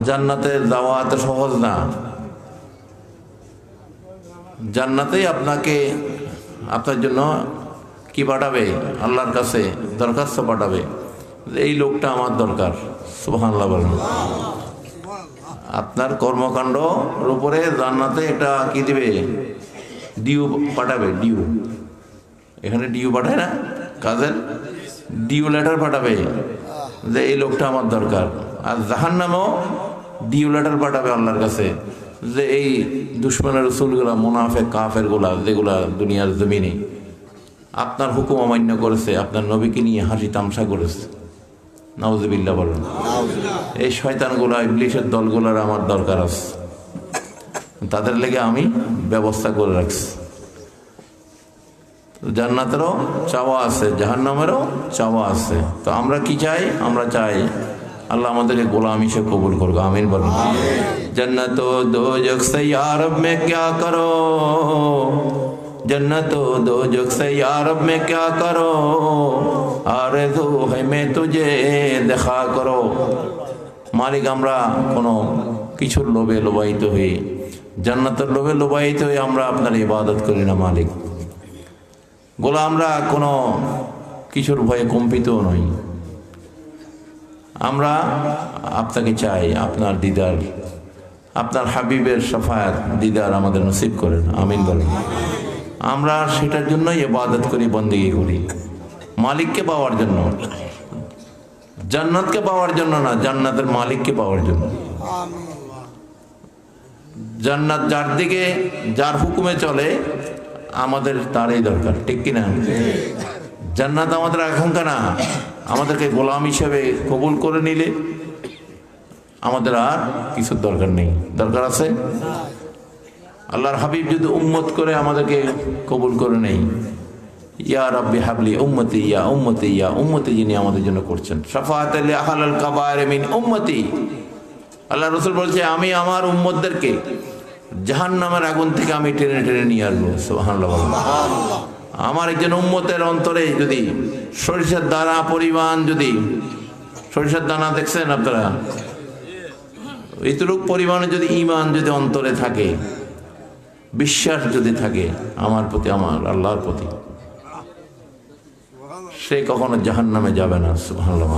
জান্নাতের যাওয়া এত সহজ না। জান্নাতেই আপনাকে আপনার জন্য কি পাঠাবে, আল্লাহর কাছে দরখাস্ত পাঠাবে, এই লোকটা আমার দরকার। সুবহানাল্লাহ বলেন। আপনার কর্মকাণ্ডর উপরে জান্নাতে একটা কি দিবে, ডিউ পাঠাবে। ডিউ, এখানে ডিউ পাঠায় না, কাজের ডিউ লেটার পাঠাবে যে এই লোকটা আমার দরকার। আর জাহান্নামেও ডিউ লেটার পাঠাবে আল্লাহর কাছে যে এই দুশ্মনের রসুলগুলা, মুনাফেক কাফের গুলা, যেগুলা দুনিয়ার জমিনে আপনার হুকুম অমান্য করেছে, আপনার নবীকে নিয়ে হাসি তামসা করেছে, নাউজুবিল্লাহ বলেন। এই শয়তানগুলা, ইবলিসের দলগুলার আমার দরকার আছে, তাদের লেগে আমি ব্যবস্থা করে রাখছি। জান্নাতেরও চাওয়া আছে, জাহান্নামেরও চাওয়া আছে। তো আমরা কি চাই? আমরা চাই আল্লাহ আমাদেরকে গোলাম হিসেবে কবুল করবো। আমিন বলুন। जन्नत दोजख से या रब में क्या करो, जन्नत दोजख से या रब में क्या करो, आरज़ू है मैं तुझे देखा करो। मालिक আমরা কোনো কিছুর লোভে লোভায়িত হই, জান্নাতের লোভে লোভায়িত হয়ে আমরা আপনার ইবাদত করি না মালিক। গোলাম আমরা কোনো কিছুর ভয়ে কম্পিতও নই। আমরা আপনাকে চাই, আপনার দিদার, আপনার হাবিবের শাফায়াত দিদার আমাদের নসিব করেন। আমিন বলেন। আমরা সেটার জন্যই ইবাদত করি, বন্দেগী করি, মালিককে পাওয়ার জন্য, জান্নাতকে পাওয়ার জন্য না, জান্নাতের মালিককে পাওয়ার জন্য। জান্নাত যার দিকে, যার হুকুমে চলে, আমাদের তারই দরকার, ঠিক কিনা? জান্নাত আমাদের আকাঙ্ক্ষা না, আমাদেরকে গোলাম হিসেবে কবুল করে নিলে আমাদের আর কিছুর দরকার নেই। দরকার আছে আল্লাহর হাবিব যদি উম্মত করে আমাদেরকে কবুল করে নেই, ইয়া রাব্বি হাবলি উম্মতি ইয়া উম্মতি ইয়া উম্মতি, যিনি আমাদের জন্য করছেন শাফাআত লি আহলিল কাবায়ের মিন উম্মতি। আল্লাহ রাসূল বলছে আমি আমার উম্মতদেরকে জাহান্নামের আগুন থেকে আমি টেনে টেনে নিয়ে আসবো। সুবহানাল্লাহ। আমার একজন উম্মতের অন্তরে যদি সরিষার দানা পরিমাণ, যদি সরিষার দানা দেখছেন আপনারা, এতটুকু পরিমাণে যদি ঈমান যদি অন্তরে থাকে, বিশ্বাস যদি থাকে আমার প্রতি, আমার আল্লাহর প্রতি, সে কখনো জাহান্নামে যাবে না। সুবহানাল্লাহ।